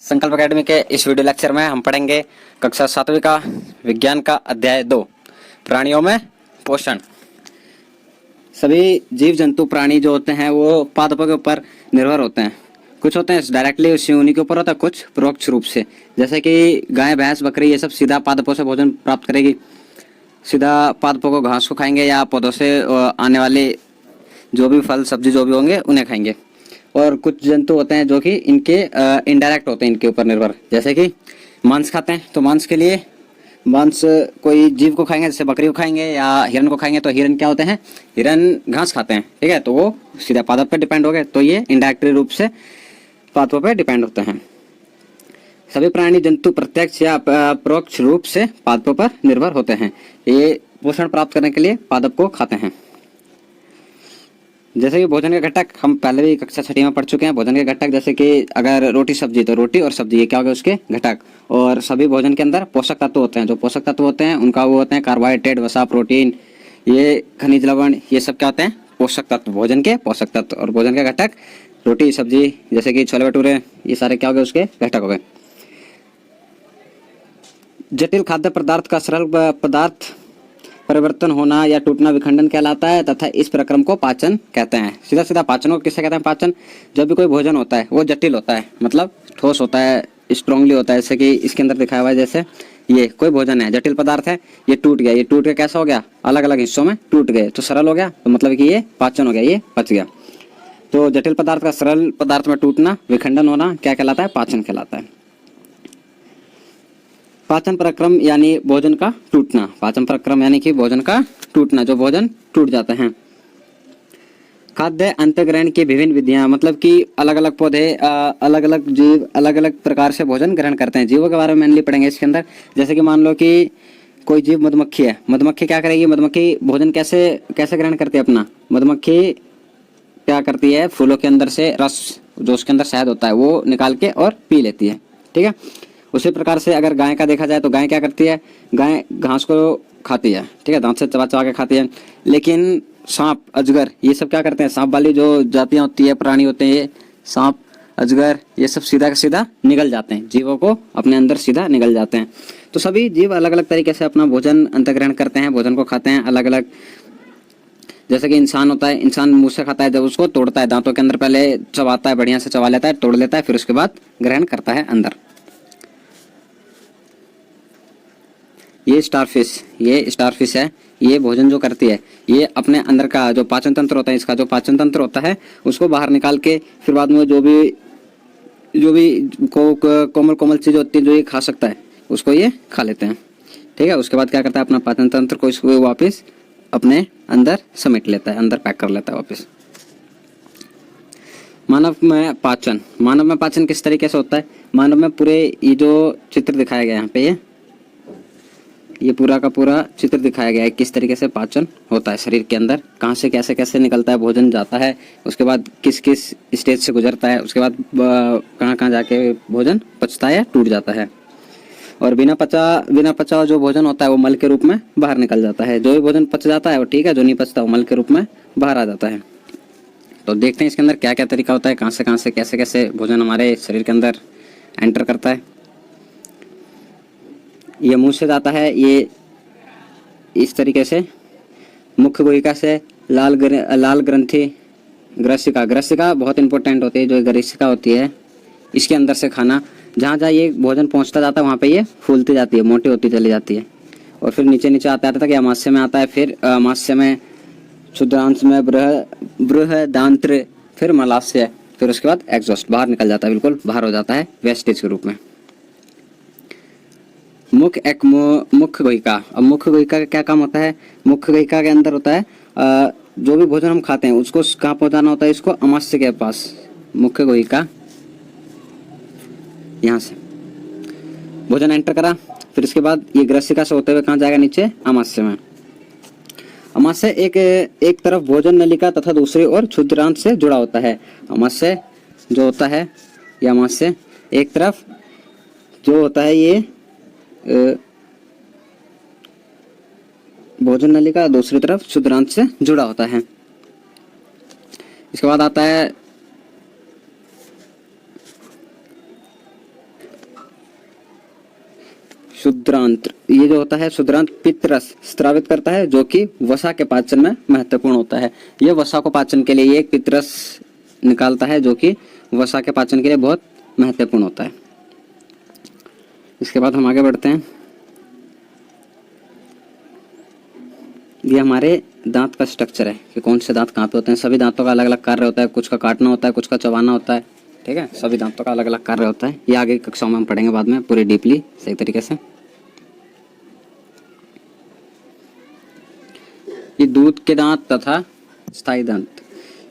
संकल्प अकेडमी के इस वीडियो लेक्चर में हम पढ़ेंगे कक्षा 7वीं का विज्ञान का अध्याय 2 प्राणियों में पोषण। सभी जीव जंतु प्राणी जो होते हैं वो पादपों के ऊपर निर्भर होते हैं। कुछ होते हैं डायरेक्टली उन्हीं के ऊपर होता है, कुछ परोक्ष रूप से, जैसे कि गाय भैंस बकरी ये सब सीधा पादपों से भोजन प्राप्त करेगी, सीधा पादपों को घास को खाएंगे या पौधों से आने वाले जो भी फल सब्जी जो भी होंगे उन्हें खाएंगे। और कुछ जंतु होते हैं जो कि इनके इनडायरेक्ट होते हैं, इनके ऊपर निर्भर, जैसे कि मांस खाते हैं तो मांस के लिए मांस कोई जीव को खाएंगे, जैसे बकरी को खाएंगे या हिरन को खाएंगे, तो हिरन क्या होते हैं, हिरन घास खाते हैं, ठीक है, तो वो सीधा पादप पे डिपेंड हो गए, तो ये इनडायरेक्ट रूप से पादपों पे डिपेंड होते हैं। सभी प्राणी जंतु प्रत्यक्ष या परोक्ष रूप से पादपों पर निर्भर होते हैं। ये पोषण प्राप्त करने के लिए पादप को खाते हैं। जैसे कि भोजन के घटक हम पहले भी कक्षा 6 में पढ़ चुके हैं। भोजन के घटक जैसे कि अगर रोटी सब्जी तो रोटी और सब्जी, ये क्या हो गया उसके घटक। और सभी भोजन के अंदर पोषक तत्व होते हैं। जो पोषक तत्व होते हैं उनका वो होते हैं कार्बोहाइड्रेट, वसा, प्रोटीन, ये खनिज लवण, ये सब क्या होते हैं, पोषक तत्व, भोजन के पोषक तत्व। और भोजन के घटक रोटी सब्जी जैसे कि छोले भटूरे, ये सारे क्या हो गए उसके घटक हो गए। जटिल खाद्य पदार्थ का सरल पदार्थ परिवर्तन होना या टूटना विखंडन कहलाता है तथा इस प्रक्रम को पाचन कहते हैं। सीधा सीधा पाचन को किससे कहते हैं, पाचन। जब भी कोई भोजन होता है वो जटिल होता है, मतलब ठोस होता है, स्ट्रांगली होता है, जैसे कि इसके अंदर दिखाया हुआ है, जैसे ये कोई भोजन है, जटिल पदार्थ है, ये टूट गया, ये टूट के कैसा हो गया, अलग अलग हिस्सों में टूट गए तो सरल हो गया, तो मतलब कि ये पाचन हो गया, ये पच गया। तो जटिल पदार्थ का सरल पदार्थ में टूटना, विखंडन होना क्या कहलाता है, पाचन कहलाता है। पाचन प्रक्रम यानी भोजन का टूटना। पाचन प्रक्रम यानी कि भोजन का टूटना, जो भोजन टूट जाते हैं। खाद्य अंतग्रहण की विभिन्न विधियां, मतलब कि अलग अलग पौधे, अलग अलग जीव अलग अलग प्रकार से भोजन ग्रहण करते हैं। जीवों के बारे में मेनली पढ़ेंगे इसके अंदर। जैसे कि मान लो कि कोई जीव मधुमक्खी है, मधुमक्खी क्या करेगी, मधुमक्खी भोजन कैसे कैसे ग्रहण करती है अपना। मधुमक्खी क्या करती है, फूलों के अंदर से रस, जो उसके अंदर शहद होता है, वो निकाल के और पी लेती है, ठीक है। उसी प्रकार से अगर गाय का देखा जाए तो गाय क्या करती है, गाय घास को खाती है, ठीक है, दांत से चबा चबा के खाती है। लेकिन सांप, अजगर, ये सब क्या करते हैं, सांप वाली जो जातियां होती है, प्राणी होते हैं, ये सांप, अजगर, ये सब सीधा का सीधा निगल जाते हैं, जीवों को अपने अंदर सीधा निगल जाते हैं। तो सभी जीव अलग अलग तरीके से अपना भोजन अंतग्रहण करते हैं, भोजन को खाते हैं अलग अलग। जैसे कि इंसान होता है, इंसान मुंह से खाता है, जब उसको तोड़ता है, दांतों के अंदर पहले चबाता है, बढ़िया से चबा लेता है, तोड़ लेता है, फिर उसके बाद ग्रहण करता है अंदर। ये स्टारफिश है, ये भोजन जो करती है, ये अपने अंदर का जो पाचन तंत्र होता है, इसका जो पाचन तंत्र होता है उसको बाहर निकाल के फिर बाद में जो भी कोमल कोमल चीज होती है जो ये खा सकता है उसको ये खा लेते हैं, ठीक है। उसके बाद क्या करता है, अपना पाचन तंत्र को इसको वापस अपने अंदर समेट लेता है, अंदर पैक कर लेता है वापस। मानव में पाचन किस तरीके से होता है। मानव में पूरे ये जो चित्र दिखाया गया है यहाँ पे, ये पूरा का पूरा चित्र दिखाया गया है किस तरीके से पाचन होता है शरीर के अंदर, कहाँ से कैसे कैसे निकलता है, भोजन जाता है, उसके बाद किस किस स्टेज से गुजरता है, उसके बाद कहाँ कहाँ जाके भोजन पचता है, टूट जाता है। और बिना पचा जो भोजन होता है वो मल के रूप में बाहर निकल जाता है। जो भी भोजन पच जाता है वो ठीक है, जो नहीं पचता वो मल के रूप में बाहर आ जाता है। तो देखते हैं इसके अंदर क्या क्या तरीका होता है, कहाँ से कैसे कैसे भोजन हमारे शरीर के अंदर एंटर करता है। ये मुंह से जाता है, ये इस तरीके से मुख्य गुहिका से लाल ग्रंथि, ग्रसिका बहुत इंपॉर्टेंट होती है, जो ग्रसिका होती है, इसके अंदर से खाना जहाँ जहाँ ये भोजन पहुँचता जाता है वहाँ पे ये फूलती जाती है, मोटी होती चली जाती है, और फिर नीचे नीचे आता है तक अमाशय में आता है, फिर अमाशय में, क्षुद्रांश में बृहदांत्र, फिर मलाशय, फिर उसके बाद एग्जॉस्ट, बाहर निकल जाता है, बिल्कुल बाहर हो जाता है वेस्टेज के रूप में। मुख्य गुहिका। अब मुख्य गुहिका का क्या काम होता है, मुख्य गुहिका के अंदर होता है जो भी भोजन हम खाते हैं उसको कहाँ पहुंचाना होता है, इसको अमाशय के पास। मुख्य गुहिका, यहाँ से भोजन एंटर करा, फिर इसके बाद ये ग्रसिका से होते हुए कहाँ जाएगा, नीचे अमाशय में। अमाशय एक तरफ भोजन नलिका तथा दूसरी ओर क्षुद्रांश से जुड़ा होता है। अमाशय जो होता है, ये अमाशय एक तरफ जो होता है, ये भोजन नलिका, दूसरी तरफ क्षुद्रांश से जुड़ा होता है। इसके बाद आता है शुद्रांत्र, ये जो होता है शुद्रांत पित्त रस स्रावित करता है जो कि वसा के पाचन में महत्वपूर्ण होता है। ये वसा को पाचन के लिए ये एक पित्त रस निकालता है जो कि वसा के पाचन के लिए बहुत महत्वपूर्ण होता है। इसके बाद हम आगे बढ़ते हैं। ये हमारे दांत का स्ट्रक्चर है कि कौन से दांत कहाँ पे होते हैं। सभी दांतों का अलग अलग कार्य होता है, कुछ का काटना होता है, कुछ का चबाना होता है, ठीक है। सभी दांतों का अलग अलग कार्य होता है। ये आगे कक्षाओं में हम पढ़ेंगे बाद में पूरी डीपली सही तरीके से। ये दूध के दांत तथा स्थायी दांत,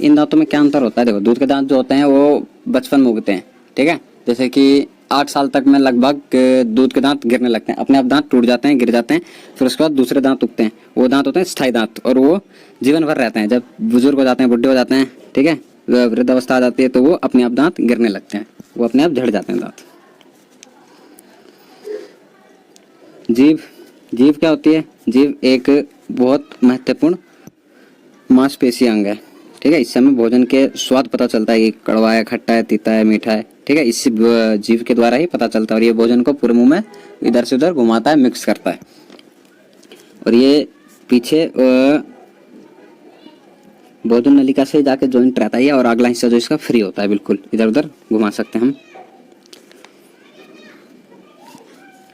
इन दांतों में क्या अंतर होता है? देखो, दूध के दांत जो होते हैं वो बचपन में उगते हैं, ठीक है। जैसे कि 8 साल तक में लगभग दूध के दांत गिरने लगते हैं, अपने आप दांत टूट जाते हैं, गिर जाते हैं। फिर उसके बाद दूसरे दांत उगते हैं, वो दांत होते हैं स्थायी दांत, और वो जीवन भर रहते हैं। जब बुजुर्ग हो जाते हैं, बुढ़े हो जाते हैं, ठीक है, वृद्धावस्था आ जाती है, तो वो अपने आप दांत गिरने लगते हैं, वो अपने आप झड़ जाते हैं दांत। जीभ, जीभ क्या होती है? जीभ एक बहुत महत्वपूर्ण मांसपेशी अंग है, ठीक है। इससे हमें भोजन के स्वाद पता चलता है कि कड़वा है, खट्टा है, तीता है, मीठा है, ठीक है। इस जीभ के द्वारा ही पता चलता है, और ये भोजन को पूरे मुंह में इधर से उधर घुमाता है, मिक्स करता है। और ये पीछे भोजन नलिका से जाके जॉइंट रहता है, और अगला हिस्सा जो इसका फ्री होता है, बिल्कुल इधर उधर घुमा सकते हैं हम।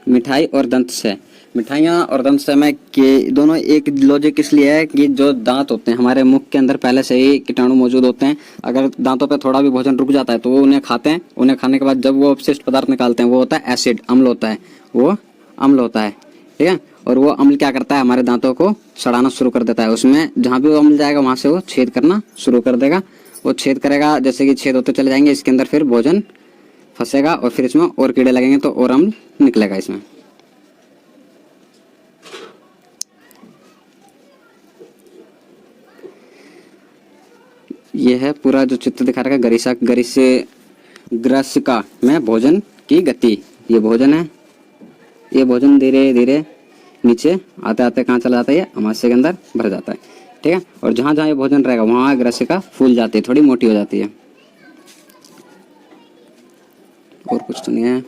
मिठाई और दंत से, मिठाइयाँ और दंत समय के दोनों एक लॉजिक इसलिए है कि जो दांत होते हैं हमारे मुख के अंदर पहले से ही कीटाणु मौजूद होते हैं। अगर दांतों पे थोड़ा भी भोजन रुक जाता है तो वो उन्हें खाते हैं, उन्हें खाने के बाद जब वो अपशिष्ट पदार्थ निकालते हैं वो होता है एसिड, अम्ल होता है, वो अम्ल होता है, ठीक है। और वो अम्ल क्या करता है? हमारे दांतों को सड़ाना शुरू कर देता है। उसमें जहाँ भी वो अम्ल जाएगा वहाँ से वो छेद करना शुरू कर देगा। वो छेद करेगा, जैसे कि छेद होते चले जाएंगे, इसके अंदर फिर भोजन फंसेगा और फिर इसमें और कीड़े लगेंगे तो और अम्ल निकलेगा इसमें। यह है पूरा जो चित्र दिखा रखा है गरिसा, ग्रसिका में भोजन की गति। ये भोजन है, ये भोजन धीरे धीरे नीचे आते आते कहाँ चला जाता है? ये अमाशय के अंदर भर जाता है, ठीक है। और जहाँ जहाँ ये भोजन रहेगा वहाँ ग्रसिका फूल जाती है, थोड़ी मोटी हो जाती है। और कुछ तो नहीं है,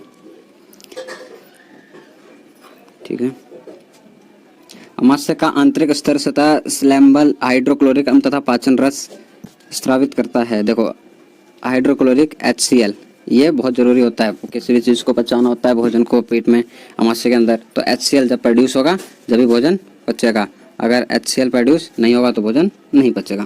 ठीक है। अमाशय का आंतरिक स्तर सतह स्लैम्बल हाइड्रोक्लोरिक अम्ल तथा पाचन रस स्रावित करता है। देखो, हाइड्रोक्लोरिक HCl ये बहुत जरूरी होता है, किसी भी चीज को पचाना होता है भोजन को पेट में अमाशय के अंदर, तो HCl जब प्रोड्यूस होगा जब ही भोजन पचेगा। अगर HCl प्रोड्यूस नहीं होगा तो भोजन नहीं पचेगा।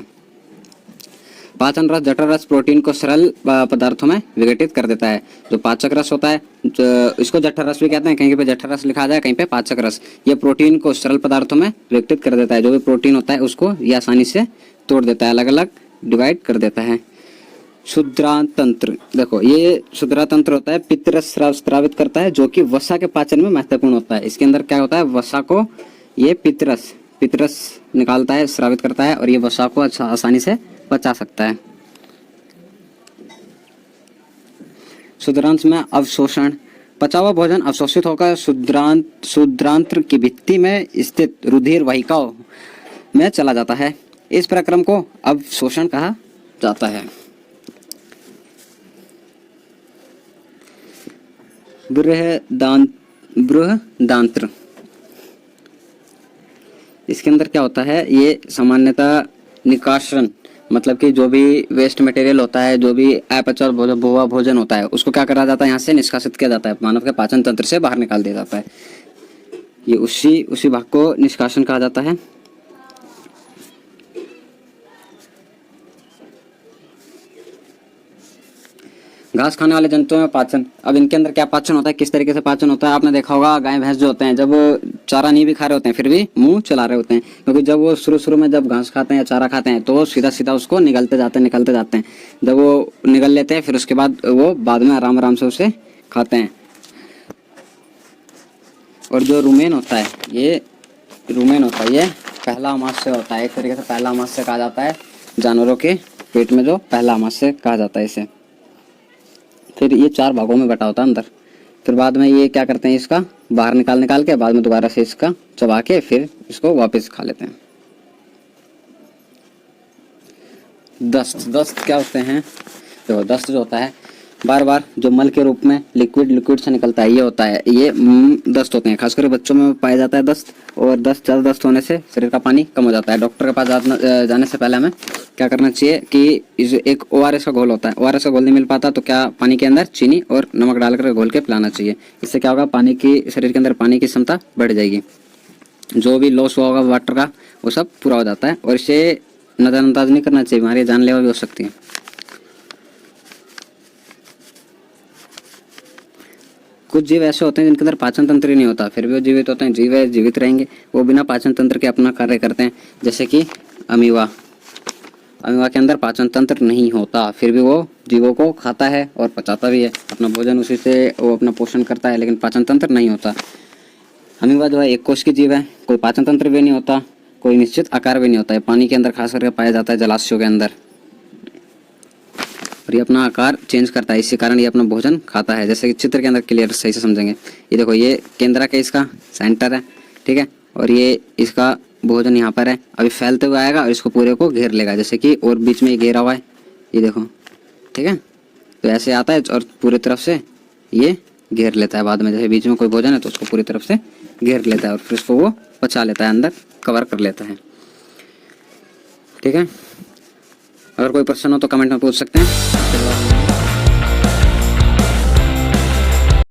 पाचन रस जठर रस प्रोटीन को सरल पदार्थों में विघटित कर देता है। जो पाचक रस होता है, जो इसको जठर रस भी कहते हैं, कहीं पे जठर रस लिखा जाए, कहीं पे पाचक रस। ये प्रोटीन को सरल पदार्थों में विघटित कर देता है। जो भी प्रोटीन होता है उसको ये आसानी से तोड़ देता है, अलग अलग डिवाइड कर देता है। शुद्रातंत्र, देखो ये शुद्रातंत्र होता है, पित्त रस स्रावित करता है जो कि वसा के पाचन में महत्वपूर्ण होता है। इसके अंदर क्या होता है? वसा को ये पित्त रस निकालता है, स्रावित करता है, और ये वसा को अच्छा आसानी से पचा सकता है। शुद्रांत में अवशोषण, पचा हुआ भोजन अवशोषित होकर शुद्रांत्र की भित्ति में स्थित रुधिर वाहिकाओं में चला जाता है। इस प्रक्रम को अवशोषण कहा जाता है। बृहदांत्र, इसके अंदर क्या होता है? ये सामान्यतः निकासन, मतलब कि जो भी वेस्ट मटेरियल होता है, जो भी अपचा भुआ भोजन होता है, उसको क्या करा जाता है? यहाँ से निष्कासित किया जाता है, मानव के पाचन तंत्र से बाहर निकाल दिया जाता है। ये उसी भाग को निष्कासन कहा जाता है। घास खाने वाले जंतुओं में पाचन, अब इनके अंदर क्या पाचन होता है, किस तरीके से पाचन होता है? आपने देखा होगा गाय भैंस जो होते हैं जब चारा नहीं भी खा रहे होते हैं फिर भी मुंह चला रहे होते हैं, क्योंकि जब वो शुरू में जब घास खाते हैं या चारा खाते हैं तो वो सीधा उसको निगलते जाते हैं। जब वो निगल लेते हैं फिर उसके बाद वो बाद में आराम से उसे खाते हैं। और जो रुमेन होता है, ये पहला आमाशय होता है, एक तरीके से पहला आमाशय कहा जाता है जानवरों के पेट में, जो पहला आमाशय कहा जाता है इसे। फिर ये 4 भागों में बटा होता है अंदर। फिर बाद में ये क्या करते हैं? इसका बाहर निकाल के बाद में दोबारा से इसका चबा के फिर इसको वापस खा लेते हैं। दस्त क्या होते हैं? तो दस्त जो होता है बार बार जो मल के रूप में लिक्विड से निकलता है, ये होता है, ये दस्त होते हैं। खासकर बच्चों में पाया जाता है दस्त, और ज़्यादा दस्त होने से शरीर का पानी कम हो जाता है। डॉक्टर के पास जाने से पहले हमें क्या करना चाहिए कि एक ORS का घोल होता है, ORS का घोल नहीं मिल पाता तो क्या पानी के अंदर चीनी और नमक डालकर घोल के पिलाना चाहिए। इससे क्या होगा, पानी की शरीर के अंदर पानी की क्षमता बढ़ जाएगी, जो भी लॉस हुआ होगा वाटर का वो सब पूरा हो जाता है। और इसे नज़रअंदाज नहीं करना चाहिए, हमारी जानलेवा भी हो सकती है। कुछ जीव ऐसे होते हैं जिनके अंदर पाचन तंत्र ही नहीं होता, फिर भी वो जीवित होते हैं। जीव है, जीवित रहेंगे, वो बिना पाचन तंत्र के अपना कार्य करते हैं। जैसे कि अमीबा के अंदर पाचन तंत्र नहीं होता, फिर भी वो जीवों को खाता है और पचाता भी है, अपना भोजन उसी से वो अपना पोषण करता है, लेकिन पाचन तंत्र नहीं होता। अमीबा जो है एक कोश की जीव है, कोई पाचन तंत्र भी नहीं होता, कोई निश्चित आकार भी नहीं होता है। पानी के अंदर खास करके पाया जाता है, जलाशयों के अंदर, और ये अपना आकार चेंज करता है, इसी कारण ये अपना भोजन खाता है। जैसे कि चित्र के अंदर क्लियर सही से समझेंगे, ये देखो, ये केंद्र का इसका सेंटर है, ठीक है, और ये इसका भोजन यहाँ पर है। अभी फैलते हुए आएगा और इसको पूरे को घेर लेगा, जैसे कि, और बीच में ये घेरा हुआ है, ये देखो, ठीक है। तो ऐसे आता है और पूरी तरफ से ये घेर लेता है। बाद में जैसे बीच में कोई भोजन है तो उसको पूरी तरफ से घेर लेता है और फिर उसको वो पचा लेता है, अंदर कवर कर लेता है, ठीक है। अगर कोई प्रश्न हो तो कमेंट में पूछ सकते हैं।